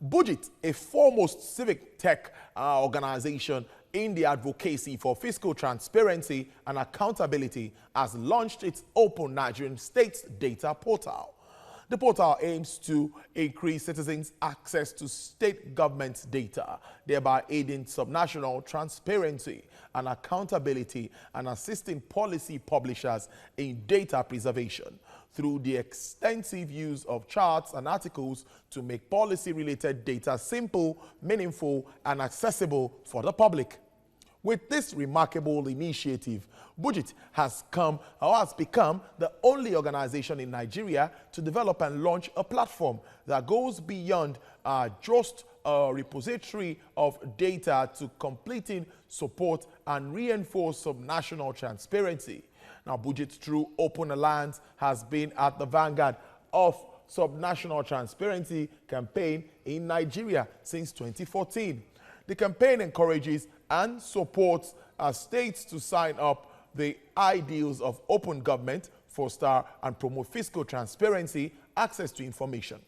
BudgIT, a foremost civic tech organization in the advocacy for fiscal transparency and accountability, has launched its Open Nigerian States data portal. The portal aims to increase citizens' access to state government data, thereby aiding subnational transparency and accountability and assisting policy publishers in data preservation through the extensive use of charts and articles to make policy-related data simple, meaningful, and accessible for the public. With this remarkable initiative, BudgIT has become the only organization in Nigeria to develop and launch a platform that goes beyond just a repository of data to completing, support, and reinforce subnational transparency. Now, BudgIT, through Open Alliance, has been at the vanguard of subnational transparency campaign in Nigeria since 2014. The campaign encourages and supports states to sign up the ideals of open government, foster and promote fiscal transparency, access to information,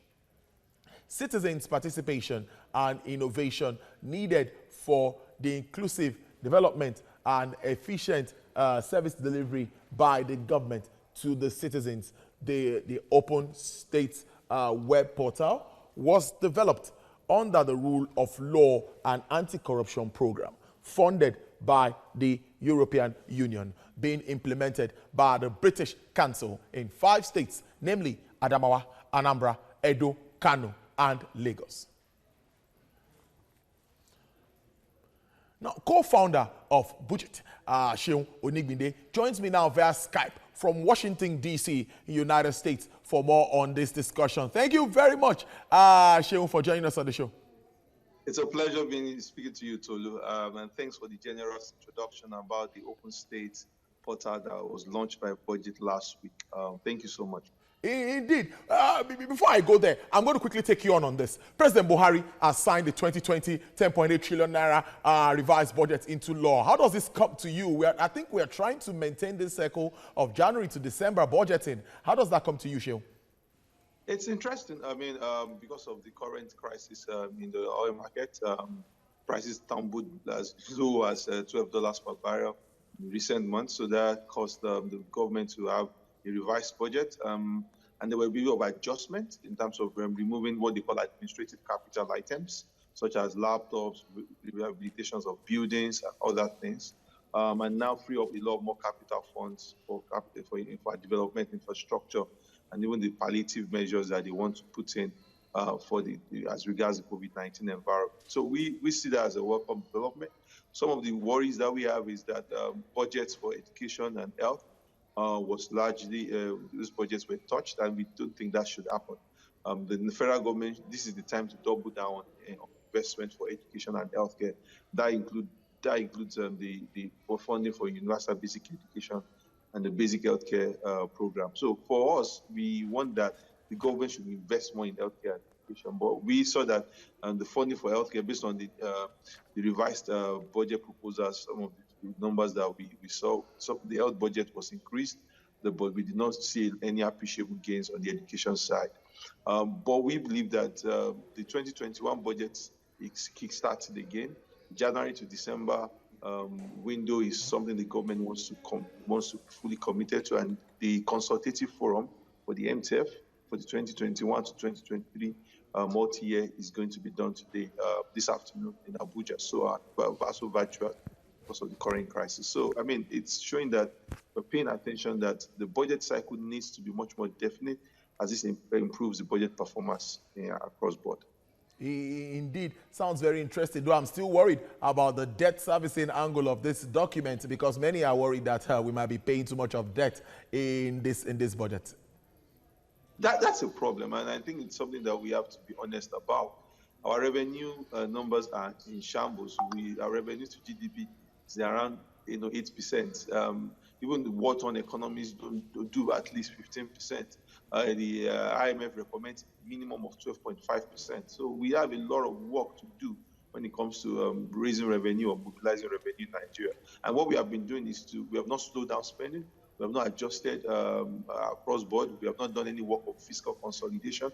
citizens' participation, and innovation needed for the inclusive development and efficient service delivery by the government to the citizens. The Open States web portal was developed under the Rule of Law and Anti-Corruption Program, funded by the European Union, being implemented by the British Council in 5 states, namely Adamawa, Anambra, Edo, Kano, and Lagos. Now, co-founder of BudgIT, Seun Onigbinde, joins me now via Skype from Washington, D.C., United States, for more on this discussion. Thank you very much, Seun, for joining us on the show. It's a pleasure speaking to you, Tolu, and thanks for the generous introduction about the Open States portal that was launched by BudgIT last week. Thank you so much. Indeed. Before I go there, I'm going to quickly take you on this. President Buhari has signed the 2020 10.8 trillion naira revised budget into law. How does this come to you? I think we are trying to maintain this cycle of January to December budgeting. How does that come to you, Seun? It's interesting. I mean, because of the current crisis in the oil market, prices tumbled as low as $12 per barrel in recent months. So that caused the government to have a revised budget, and there will be a bit of adjustment in terms of removing what they call administrative capital items, such as laptops, rehabilitations of buildings, and other things, and now free up a lot more capital funds for development infrastructure, and even the palliative measures that they want to put in as regards the COVID-19 environment. So we see that as a welcome development. Some of the worries that we have is that budgets for education and health was largely, these budgets were touched, and we don't think that should happen. The federal government, this is the time to double down on investment for education and healthcare. That includes the funding for universal basic education and the basic healthcare program. So for us, we want that the government should invest more in healthcare and education. But we saw that the funding for healthcare, based on the revised budget proposals, some of the numbers that we saw, the health budget was increased, but we did not see any appreciable gains on the education side. But we believe that the 2021 budget is kick-started again. January to December window is something the government wants to fully committed to, and the consultative forum for the MTF for the 2021 to 2023 multi-year is going to be done today, this afternoon in Abuja. So also virtual, because of the current crisis. So, I mean, it's showing that we're paying attention that the budget cycle needs to be much more definite, as this improves the budget performance across board. Indeed, sounds very interesting. Though I'm still worried about the debt servicing angle of this document, because many are worried that we might be paying too much of debt in this budget. That's a problem, and I think it's something that we have to be honest about. Our revenue numbers are in shambles. Our revenue to GDP is around 8%. Even the war-torn economies don't do at least 15%. The IMF recommends a minimum of 12.5%. So we have a lot of work to do when it comes to raising revenue or mobilizing revenue in Nigeria. And what we have been doing is we have not slowed down spending. We have not adjusted across board. We have not done any work of fiscal consolidation.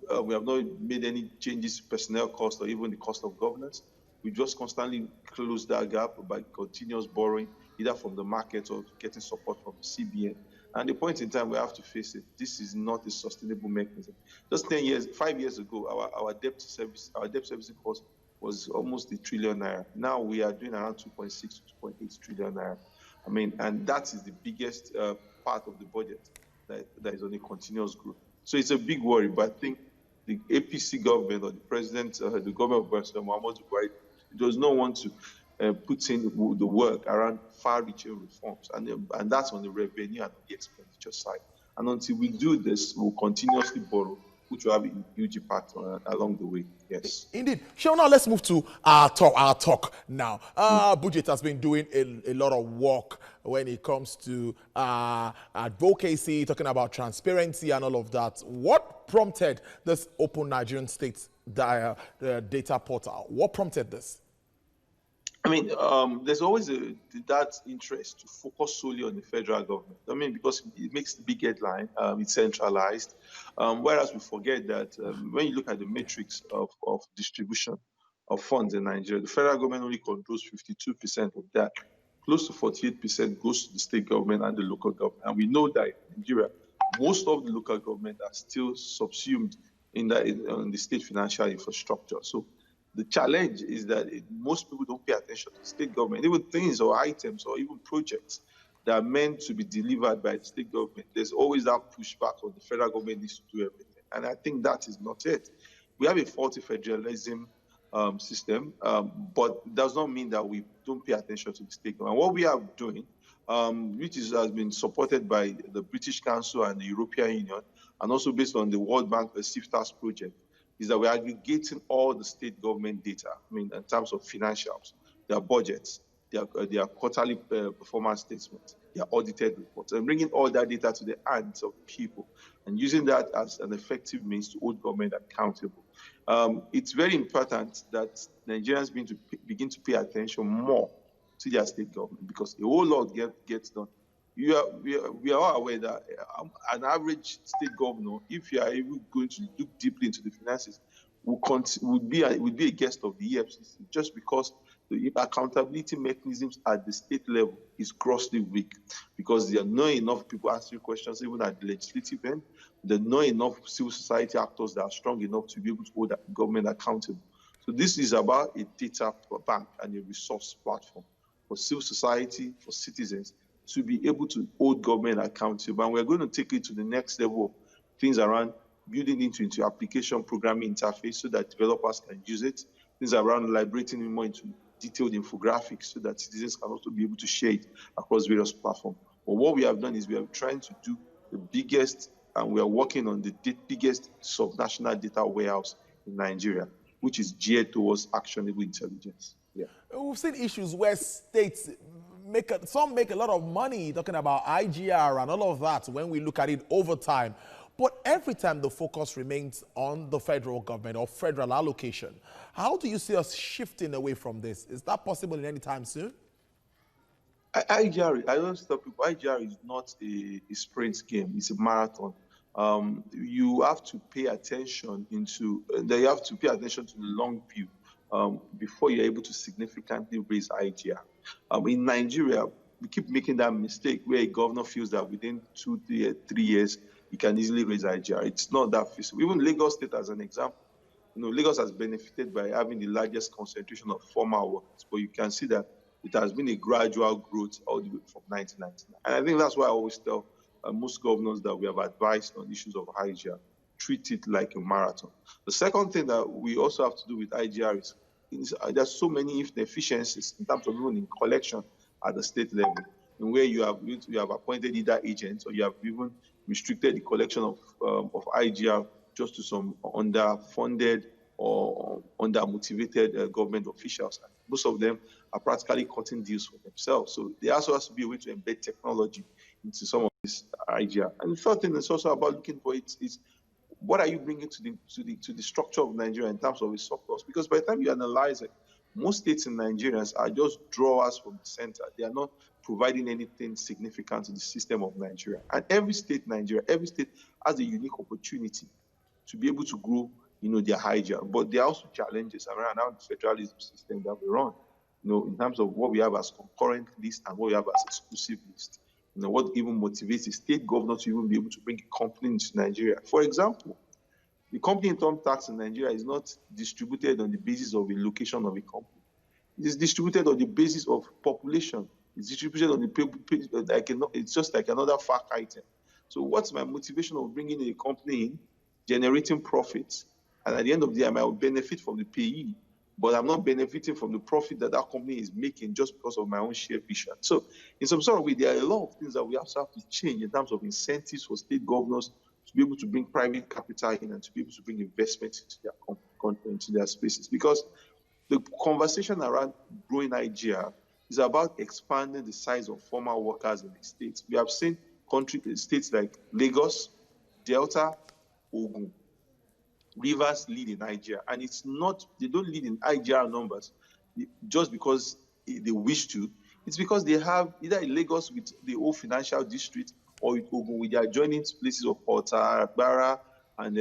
not made any changes to personnel cost or even the cost of governance. We just constantly close that gap by continuous borrowing, either from the market or getting support from the CBN. And the point in time we have to face it. This is not a sustainable mechanism. Just 5 years ago, our debt servicing cost was almost a trillion naira. Now we are doing around 2.6 to 2.8 trillion naira. I mean, and that is the biggest part of the budget that is on a continuous growth. So it's a big worry, but I think the APC government or the president, the government of President Muhammadu Buhari, does not want to put in the work around far-reaching reforms, and that's on the revenue and the expenditure side. And until we do this, we'll continuously borrow, which will have a huge impact along the way. Yes. Indeed. Sure, now let's move to our talk now. BudgIT has been doing a lot of work when it comes to advocacy, talking about transparency and all of that. What prompted this Open Nigerian States data portal? What prompted this? I mean, there's always that interest to focus solely on the federal government. I mean, because it makes the big headline, it's centralized. Whereas we forget that when you look at the metrics of distribution of funds in Nigeria, the federal government only controls 52% of that. Close to 48% goes to the state government and the local government. And we know that in Nigeria, most of the local government are still subsumed in the state financial infrastructure. So the challenge is that most people don't pay attention to the state government. Even things or items or even projects that are meant to be delivered by the state government, there's always that pushback on the federal government needs to do everything. And I think that is not it. We have a faulty federalism system, but it does not mean that we don't pay attention to the state government. What we are doing, which has been supported by the British Council and the European Union, and also based on the World Bank, the SIFTAS project, is that we're aggregating all the state government data, I mean, in terms of financials, their budgets, their quarterly performance statements, their audited reports, and bringing all that data to the hands of people and using that as an effective means to hold government accountable. It's very important that Nigerians begin to pay attention more to their state government, because a whole lot gets done. We are all aware that an average state governor, if you are even going to look deeply into the finances, would be a guest of the EFCC, just because the accountability mechanisms at the state level is grossly weak, because there are not enough people answering questions even at the legislative end. There are not enough civil society actors that are strong enough to be able to hold the government accountable. So this is about a data bank and a resource platform for civil society, for citizens, to be able to hold government accountable. And we're going to take it to the next level of things around building into application programming interface so that developers can use it. Things around liberating more into detailed infographics so that citizens can also be able to share it across various platforms. But what we have done is we are trying to do the biggest, and we are working on the biggest subnational data warehouse in Nigeria, which is geared towards actionable intelligence. Yeah. We've seen issues where states some make a lot of money talking about IGR and all of that when we look at it over time. But every time the focus remains on the federal government or federal allocation. How do you see us shifting away from this? Is that possible in any time soon? IGR, I don't stop people. IGR is not a sprint game. It's a marathon. You have to pay attention to the long view before you're able to significantly raise IGR. In Nigeria, we keep making that mistake where a governor feels that within 2-3 years, he can easily raise IGR. It's not that feasible. Even Lagos State, as an example, Lagos has benefited by having the largest concentration of formal workers, but you can see that it has been a gradual growth all the way from 1999. And I think that's why I always tell most governors that we have advised on issues of IGR, treat it like a marathon. The second thing that we also have to do with IGR is there's so many inefficiencies in terms of even in collection at the state level, in where you have appointed either agents or you have even restricted the collection of IGR just to some underfunded or undermotivated government officials. Most of them are practically cutting deals for themselves. So there also has to be a way to embed technology into some of this IGR. And the third thing is also about looking for it is what are you bringing to the structure of Nigeria in terms of a surplus? Because by the time you analyze it, most states in Nigeria are just drawers from the center. They are not providing anything significant to the system of Nigeria. And every state has a unique opportunity to be able to grow, their hydra. But there are also challenges around the federalism system that we run, in terms of what we have as concurrent list and what we have as exclusive list. What even motivates the state governor to even be able to bring a company into Nigeria. For example, the company income tax in Nigeria is not distributed on the basis of the location of a company. It is distributed on the basis of population. It's distributed on the it's just like another fact item. So what's my motivation of bringing a company in, generating profits, and at the end of the day, I might benefit from the payee, but I'm not benefiting from the profit that company is making just because of my own share vision. So in some sort of way, there are a lot of things that we have to change in terms of incentives for state governors to be able to bring private capital in and to be able to bring investment into their spaces. Because the conversation around growing Nigeria is about expanding the size of formal workers in the states. We have seen states like Lagos, Delta, Ogun, Rivers lead in Nigeria, and they don't lead in IGR numbers just because they wish to. It's because they have either in Lagos with the old financial district or with Ogun with the adjoining places of Ota, Agbara, and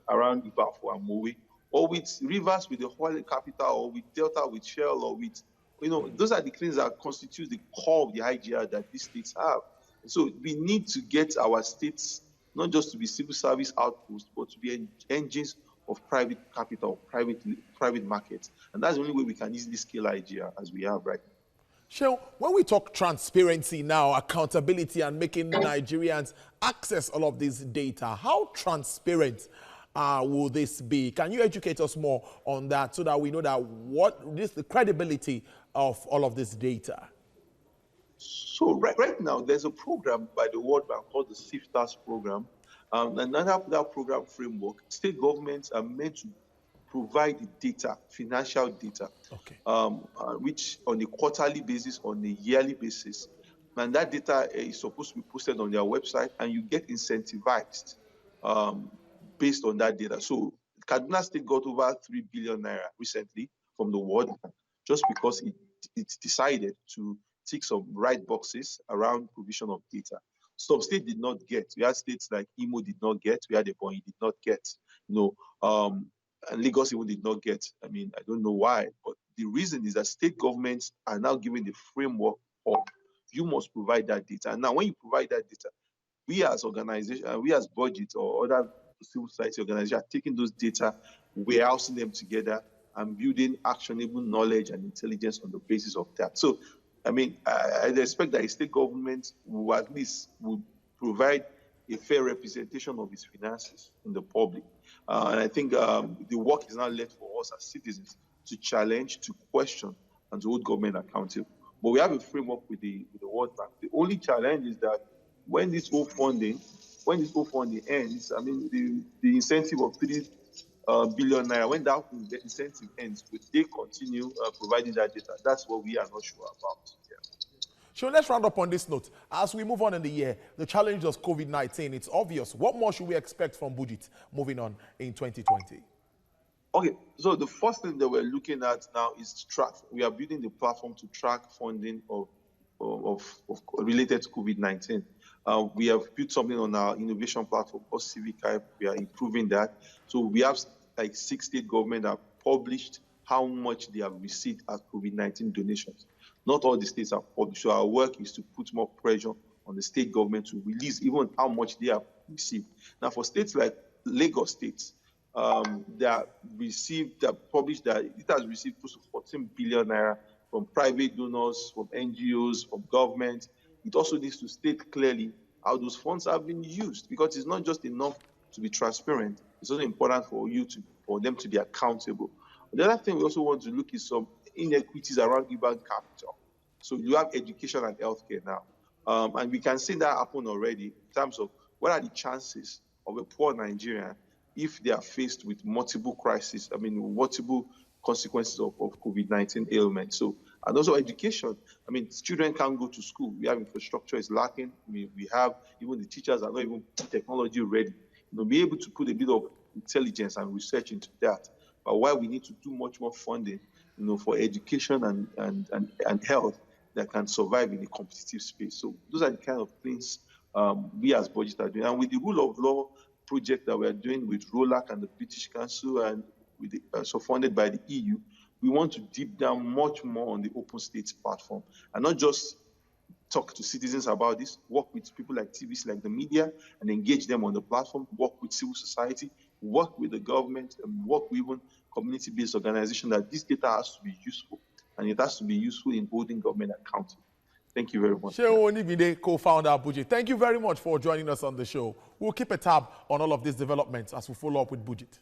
around Ibafu and Mowe, or with Rivers with the oil capital, or with Delta with Shell, or with, those are the things that constitute the core of the IGR that these states have. So we need to get our states not just to be civil service outposts, but to be engines of private capital, private markets. And that's the only way we can easily scale IGR as we have right now. Shell, when we talk transparency now, accountability, and making Nigerians access all of this data, how transparent will this be? Can you educate us more on that so that we know that the credibility of all of this data? So right now, there's a program by the World Bank called the SIFTAS program. And under that program framework, state governments are meant to provide the data, financial data, okay, which on a quarterly basis, on a yearly basis. And that data is supposed to be posted on their website, and you get incentivized based on that data. So Kaduna State got over 3 billion naira recently from the World Bank just because it decided to tick some right boxes around provision of data. Some states did not get. We had states like Imo did not get. We had Ebonyi did not get. And Lagos even did not get. I mean, I don't know why, but the reason is that state governments are now given the framework of you must provide that data. And now, when you provide that data, we as organizations, we as BudgIT or other civil society organizations are taking those data, warehousing them together, and building actionable knowledge and intelligence on the basis of that. So, I mean, I expect that a state government will at least provide a fair representation of its finances in the public. And I think the work is now left for us as citizens to challenge, to question, and to hold government accountable. But we have a framework with the World Bank. The only challenge is that when this whole funding ends, I mean, the incentive of 3 billion naira, when that incentive ends, will they continue providing that data? That's what we are not sure about. Yeah. So let's round up on this note. As we move on in the year, the challenge of COVID-19, it's obvious. What more should we expect from BudgIT moving on in 2020? Okay, so the first thing that we're looking at now is to track. We are building the platform to track funding of related to COVID-19. We have built something on our innovation platform called civic. We are improving that. So we have like 6 state governments that have published how much they have received as COVID-19 donations. Not all the states have published. So our work is to put more pressure on the state government to release even how much they have received. Now, for states like Lagos State, published that it has received close to 14 billion naira from private donors, from NGOs, from government. It also needs to state clearly how those funds have been used, because it's not just enough to be transparent. It's also important for them to be accountable. The other thing we also want to look is some inequities around human capital. So you have education and healthcare now. And we can see that happen already in terms of what are the chances of a poor Nigerian if they are faced with multiple crises, multiple consequences of COVID-19 ailment. So, and also education. Children can't go to school. We have infrastructure is lacking. We have, even the teachers are not even technology ready. Be able to put a bit of intelligence and research into that. But why we need to do much more funding, for education and health that can survive in a competitive space. So those are the kind of things we as BudgIT are doing. And with the rule of law project that we're doing with RoLAC and the British Council, and with so funded by the EU, we want to deep down much more on the Open States platform, and not just talk to citizens about this, work with people like TVs, like the media, and engage them on the platform, work with civil society, work with the government, and work with even community-based organizations, that this data has to be useful, and it has to be useful in holding government accountable. Thank you very much. Shehu Onibide, co-founder of BudgIT. Thank you very much for joining us on the show. We'll keep a tab on all of these developments as we follow up with BudgIT.